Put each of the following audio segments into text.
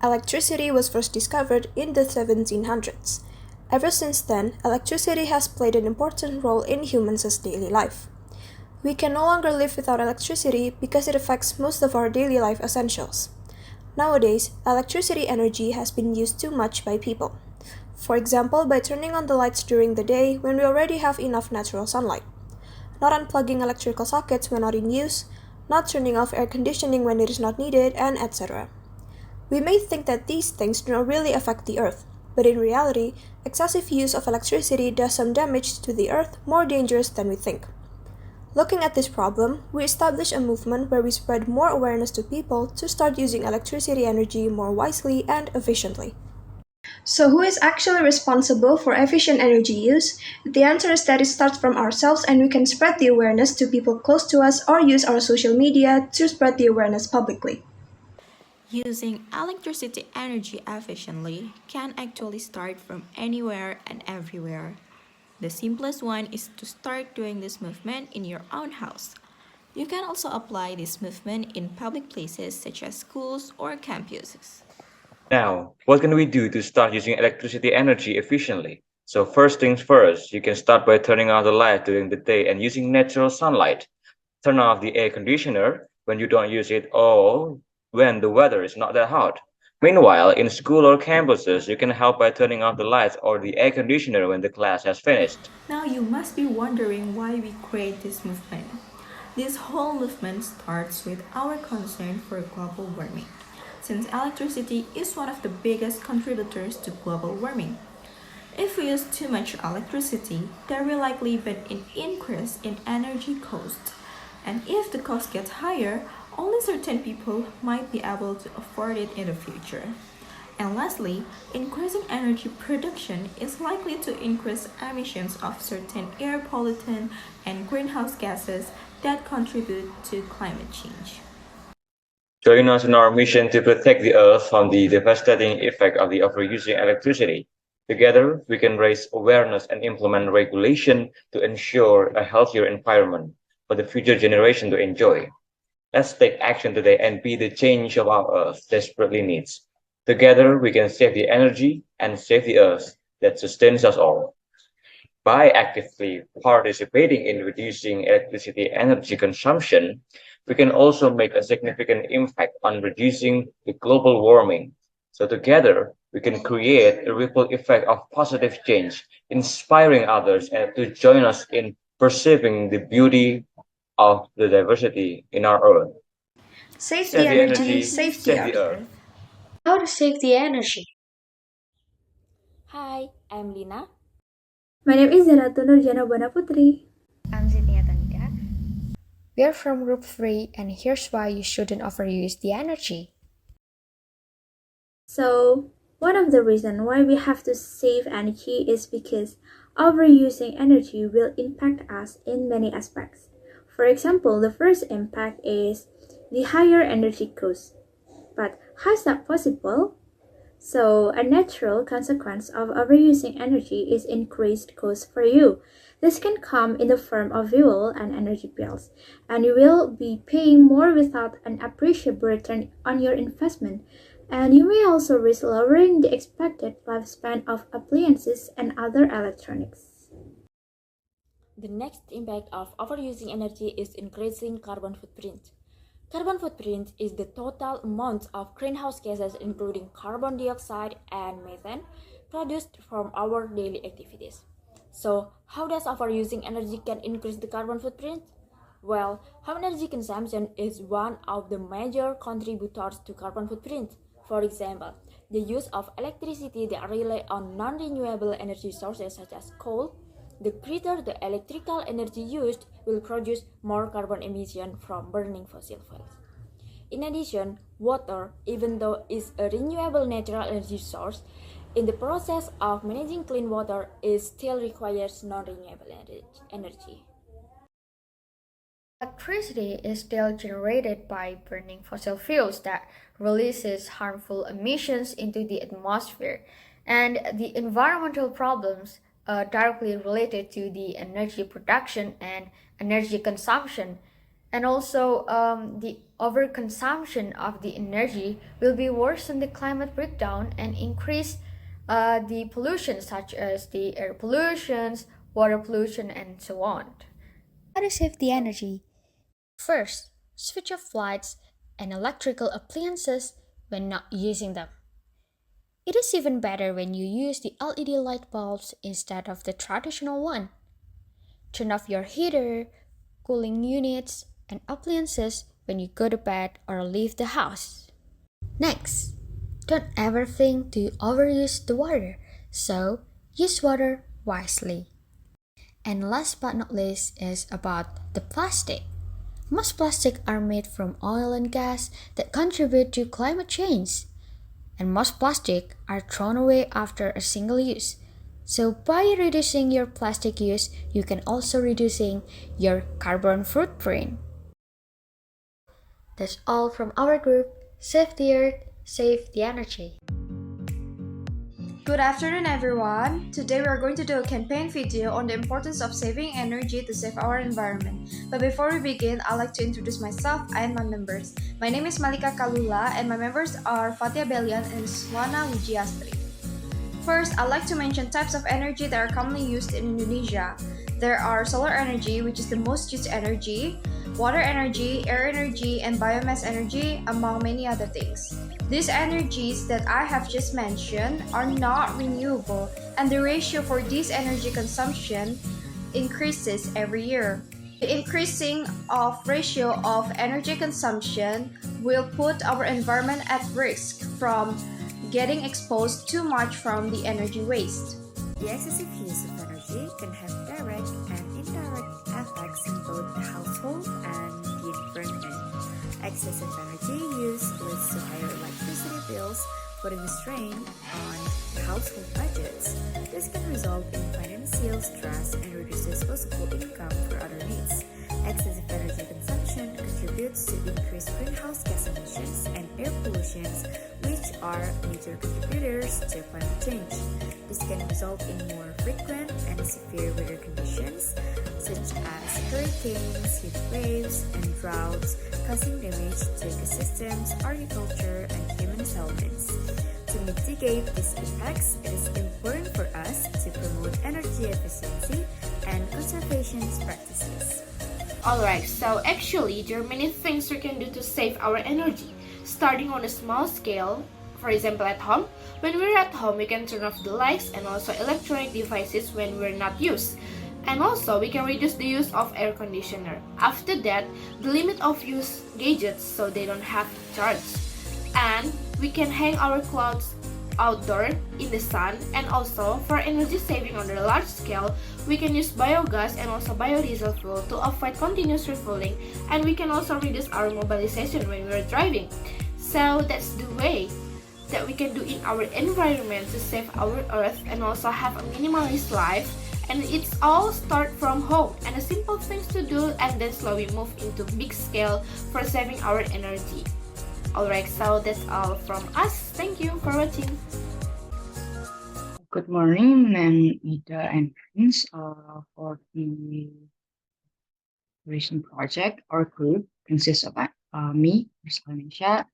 Electricity was first discovered in the 1700s. Ever since then, electricity has played an important role in humans' daily life. We can no longer live without electricity because it affects most of our daily life essentials. Nowadays, electricity energy has been used too much by people. For example, by turning on the lights during the day when we already have enough natural sunlight. Not unplugging electrical sockets when not in use, not turning off air conditioning when it is not needed, and etc. We may think that these things do not really affect the Earth, but in reality, excessive use of electricity does some damage to the Earth more dangerous than we think. Looking at this problem, we established a movement where we spread more awareness to people to start using electricity energy more wisely and efficiently. So who is actually responsible for efficient energy use? The answer is that it starts from ourselves and we can spread the awareness to people close to us or use our social media to spread the awareness publicly. Using electricity energy efficiently can actually start from anywhere and everywhere. The simplest one is to start doing this movement in your own house. You can also apply this movement in public places such as schools or campuses. Now, what can we do to start using electricity energy efficiently? So first things first, you can start by turning off the light during the day and using natural sunlight. Turn off the air conditioner when you don't use it or when the weather is not that hot. Meanwhile, in school or campuses, you can help by turning off the lights or the air conditioner when the class has finished. Now you must be wondering why we create this movement. This whole movement starts with our concern for global warming, since electricity is one of the biggest contributors to global warming. If we use too much electricity, there will likely be an increase in energy costs. And if the cost gets higher, only certain people might be able to afford it in the future. And lastly, increasing energy production is likely to increase emissions of certain air pollutants and greenhouse gases that contribute to climate change. Join us in our mission to protect the Earth from the devastating effect of the overusing electricity. Together, we can raise awareness and implement regulation to ensure a healthier environment for the future generation to enjoy. Let's take action today and be the change of our Earth desperately needs. Together, we can save the energy and save the Earth that sustains us all. By actively participating in reducing electricity energy consumption, we can also make a significant impact on reducing the global warming. So together, we can create a ripple effect of positive change, inspiring others and to join us in perceiving the beauty of the diversity in our Earth. Save Save the the energy, energy, save the save the Earth. Earth. How to save the energy? Hi, I'm Lina. My name is Zanatu Nurjana Bana Putri. I'm Zidnia Tanika. We're from Group 3 and here's why you shouldn't overuse the energy. So, one of the reasons why we have to save energy is because overusing energy will impact us in many aspects. For example, the first impact is the higher energy cost. But how is that possible? So, a natural consequence of overusing energy is increased cost for you. This can come in the form of fuel and energy bills, and you will be paying more without an appreciable return on your investment. And you may also risk lowering the expected lifespan of appliances and other electronics. The next impact of overusing energy is increasing carbon footprint. Carbon footprint is the total amount of greenhouse gases including carbon dioxide and methane produced from our daily activities. So, how does overusing energy can increase the carbon footprint? Well, high energy consumption is one of the major contributors to carbon footprint. For example, the use of electricity that rely on non-renewable energy sources such as coal. The greater the electrical energy used will produce more carbon emission from burning fossil fuels. In addition, water, even though is a renewable natural energy source, in the process of managing clean water, it still requires non-renewable energy. Electricity is still generated by burning fossil fuels that releases harmful emissions into the atmosphere, and the environmental problems directly related to the energy production and energy consumption, and also the overconsumption of the energy will be worsen the climate breakdown and increase the pollution such as the air pollutions, water pollution, and so on. How to save the energy? First, switch off lights and electrical appliances when not using them. It is even better when you use the LED light bulbs instead of the traditional one. Turn off your heater, cooling units, and appliances when you go to bed or leave the house. Next, don't ever think to overuse the water, so use water wisely. And last but not least is about the plastic. Most plastic are made from oil and gas that contribute to climate change. And most plastic are thrown away after a single use. So by reducing your plastic use, you can also reducing your carbon footprint. That's all from our group. Save the earth, save the energy. Good afternoon, everyone. Today we are going to do a campaign video on the importance of saving energy to save our environment. But before we begin, I'd like to introduce myself and my members. My name is Malika Kalula and my members are Fatia Belian and Swana Wijiastri. First, I'd like to mention types of energy that are commonly used in Indonesia. There are solar energy, which is the most used energy, water energy, air energy, and biomass energy, among many other things. These energies that I have just mentioned are not renewable, and the ratio for this energy consumption increases every year. The increasing of ratio of energy consumption will put our environment at risk from getting exposed too much from the energy waste. The excessive use of energy can have direct and indirect effects in both the household and the environment. Excessive energy use leads to higher electricity bills, putting a strain on household budgets. This can result in financial stress and reduce disposable income for other needs. Excessive energy consumption contributes to increased greenhouse gas emissions and air pollution, which are major contributors to climate change. This can result in more frequent and severe weather conditions, such as hurricanes, heat waves, and droughts, causing damage to ecosystems, agriculture, and human settlements. To mitigate these impacts, it is important for us to promote energy efficiency and conservation practices. Alright, so actually there are many things we can do to save our energy. Starting on a small scale, for example at home, when we're at home we can turn off the lights and also electronic devices when we're not used. And also we can reduce the use of air conditioner. After that, the limit of use gadgets so they don't have charge. And we can hang our clothes outdoor in the sun, and also for energy saving on a large scale we can use biogas and also biodiesel fuel to avoid continuous refueling, and we can also reduce our mobilization when we're driving. So that's the way that we can do in our environment to save our earth and also have a minimalist life. And it's all start from home and a simple things to do, and then slowly move into big scale for saving our energy. Alright, so that's all from us. Thank you for watching. Good morning, I'm Ida and friends. For the recent project, our group consists of me, Rizal,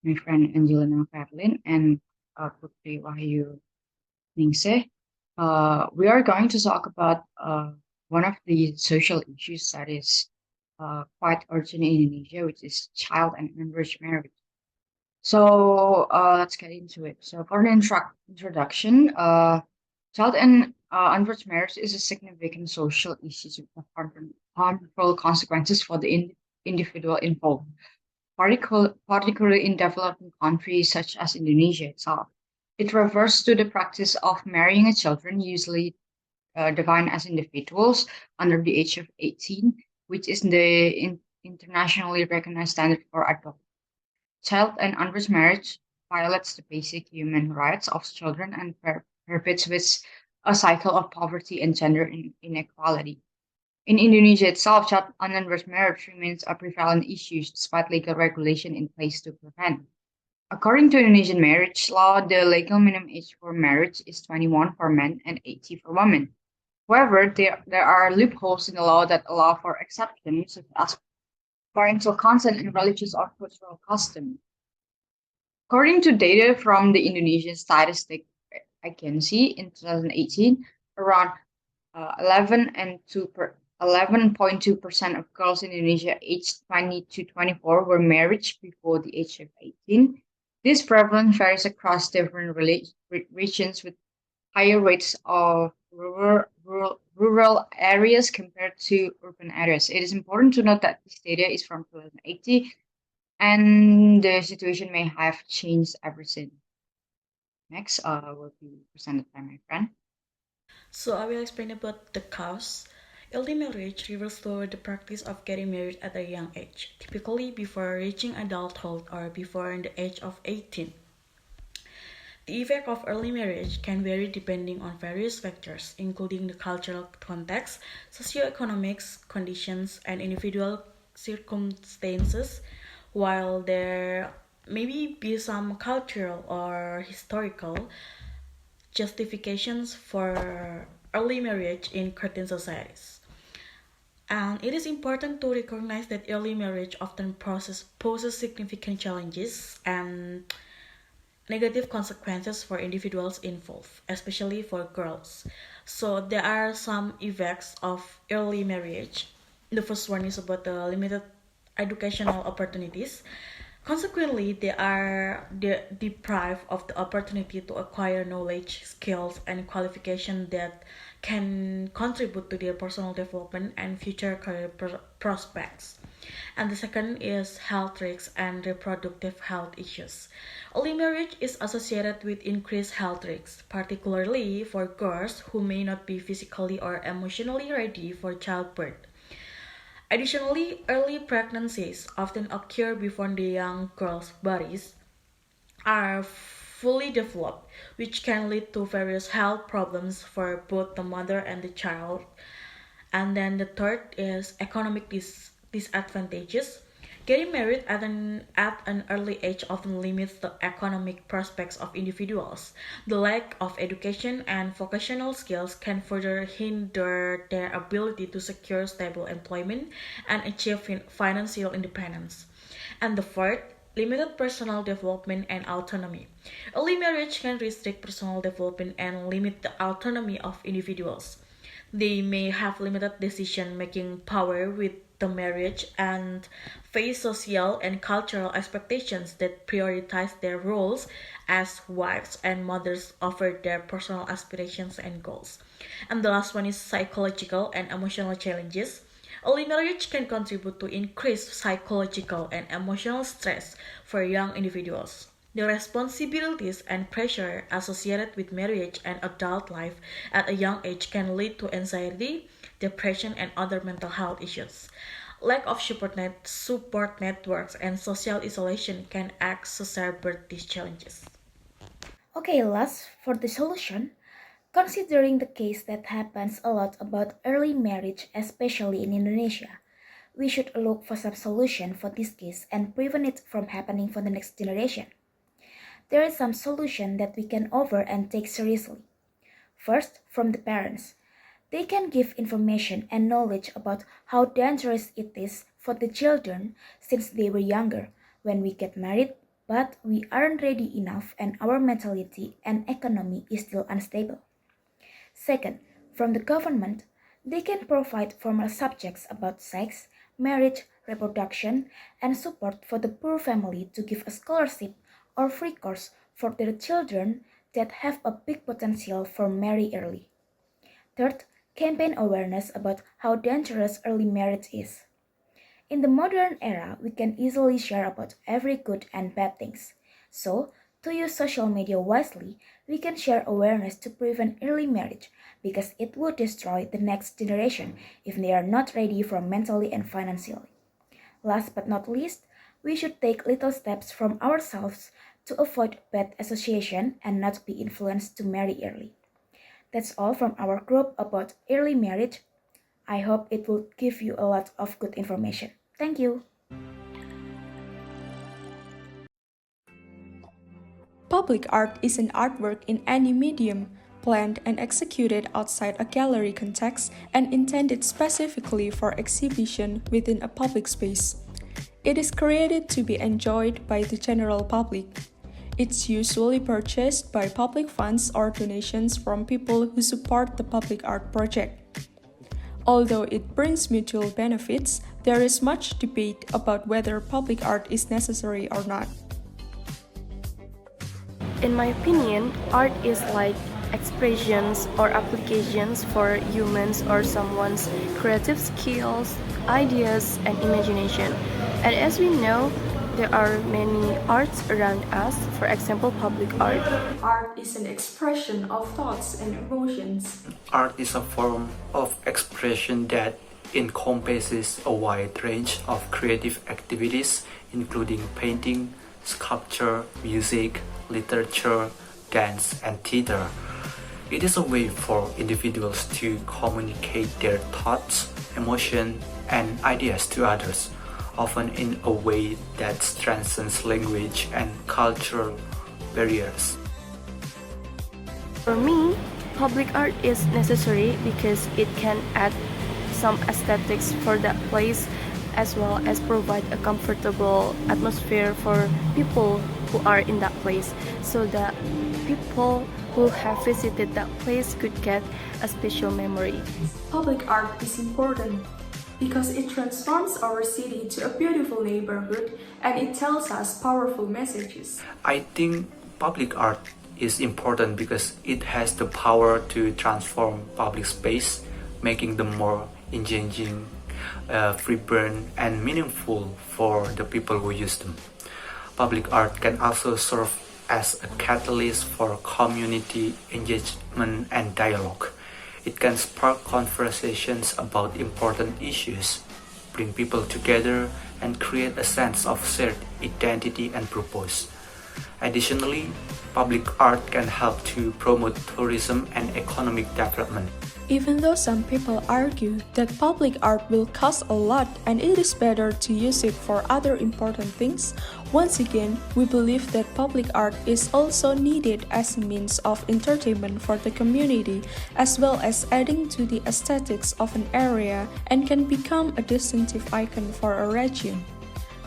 my friend Angelina Fatlin, and Putri Wahyu Ningsih. We are going to talk about one of the social issues that is quite urgent in Indonesia, which is child and unmarried marriage. So let's get into it. So for an introduction, child and unmarried marriage is a significant social issue with harmful consequences for the individual involved, particularly in developing countries such as Indonesia itself. It refers to the practice of marrying a children, usually defined as individuals under the age of 18, which is the internationally recognized standard for adult. Child and unmarried marriage violates the basic human rights of children and perpetuates a cycle of poverty and gender inequality. In Indonesia itself, child and unmarried marriage remains a prevalent issue despite legal regulation in place to prevent. According to Indonesian marriage law, the legal minimum age for marriage is 21 for men and 18 for women. However, there are loopholes in the law that allow for exceptions, such as parental consent, and religious or cultural custom. According to data from the Indonesian Statistic Agency in 2018, around 11.2% of girls in Indonesia aged 20 to 24 were married before the age of 18. This prevalence varies across different regions with higher rates of rural areas compared to urban areas. It is important to note that this data is from 2018 and the situation may have changed ever since. Next will be presented by my friend. So I will explain about the cause. Early marriage refers to the practice of getting married at a young age, typically before reaching adulthood or before the age of 18. The effect of early marriage can vary depending on various factors, including the cultural context, socioeconomic conditions, and individual circumstances. While there may be some cultural or historical justifications for early marriage in certain societies. And it is important to recognize that early marriage often poses significant challenges and negative consequences for individuals involved, especially for girls. So there are some effects of early marriage. The first one is about the limited educational opportunities. Consequently, they are deprived of the opportunity to acquire knowledge, skills, and qualifications that can contribute to their personal development and future career prospects. And the second is health risks and reproductive health issues. Early marriage is associated with increased health risks, particularly for girls who may not be physically or emotionally ready for childbirth. Additionally, early pregnancies often occur before the young girls' bodies are fully developed, which can lead to various health problems for both the mother and the child. And then the third is economic disadvantages. Getting married at an early age often limits the economic prospects of individuals. The lack of education and vocational skills can further hinder their ability to secure stable employment and achieve financial independence. And the fourth, limited personal development and autonomy. Early marriage can restrict personal development and limit the autonomy of individuals. They may have limited decision-making power with the marriage and face social and cultural expectations that prioritize their roles as wives and mothers over their personal aspirations and goals. And the last one is psychological and emotional challenges. Early marriage can contribute to increased psychological and emotional stress for young individuals. The responsibilities and pressure associated with marriage and adult life at a young age can lead to anxiety, depression, and other mental health issues. Lack of support networks and social isolation can exacerbate these challenges. Okay, last for the solution. Considering the case that happens a lot about early marriage, especially in Indonesia, we should look for some solution for this case and prevent it from happening for the next generation. There is some solution that we can offer and take seriously. First, from the parents. They can give information and knowledge about how dangerous it is for the children since they were younger when we get married, but we aren't ready enough and our mentality and economy is still unstable. Second, from the government, they can provide formal subjects about sex, marriage, reproduction, and support for the poor family to give a scholarship or free course for their children that have a big potential for marry early. Third, campaign awareness about how dangerous early marriage is. In the modern era, we can easily share about every good and bad things. So, to use social media wisely, we can share awareness to prevent early marriage because it would destroy the next generation if they are not ready for mentally and financially. Last but not least, we should take little steps from ourselves to avoid bad association and not be influenced to marry early. That's all from our group about early marriage. I hope it will give you a lot of good information. Thank you. Public art is an artwork in any medium, planned and executed outside a gallery context and intended specifically for exhibition within a public space. It is created to be enjoyed by the general public. It's usually purchased by public funds or donations from people who support the public art project. Although it brings mutual benefits, there is much debate about whether public art is necessary or not. In my opinion, art is like expressions or applications for humans or someone's creative skills, ideas, and imagination. And as we know, there are many arts around us, for example, public art. Art is an expression of thoughts and emotions. Art is a form of expression that encompasses a wide range of creative activities, including painting, sculpture, music, literature, dance, and theater. It is a way for individuals to communicate their thoughts, emotions, and ideas to others, often in a way that transcends language and cultural barriers. For me, public art is necessary because it can add some aesthetics for that place as well as provide a comfortable atmosphere for people who are in that place, so that people who have visited that place could get a special memory. Public art is important because it transforms our city to a beautiful neighborhood and it tells us powerful messages. I think public art is important because it has the power to transform public space, making them more engaging, vibrant, and meaningful for the people who use them. Public art can also serve as a catalyst for community engagement and dialogue. It can spark conversations about important issues, bring people together, and create a sense of shared identity and purpose. Additionally, public art can help to promote tourism and economic development. Even though some people argue that public art will cost a lot and it is better to use it for other important things, once again, we believe that public art is also needed as a means of entertainment for the community, as well as adding to the aesthetics of an area and can become a distinctive icon for a region.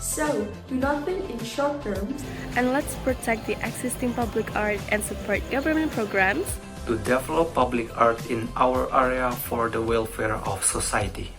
So, do not think in short terms, and let's protect the existing public art and support government programs to develop public art in our area for the welfare of society.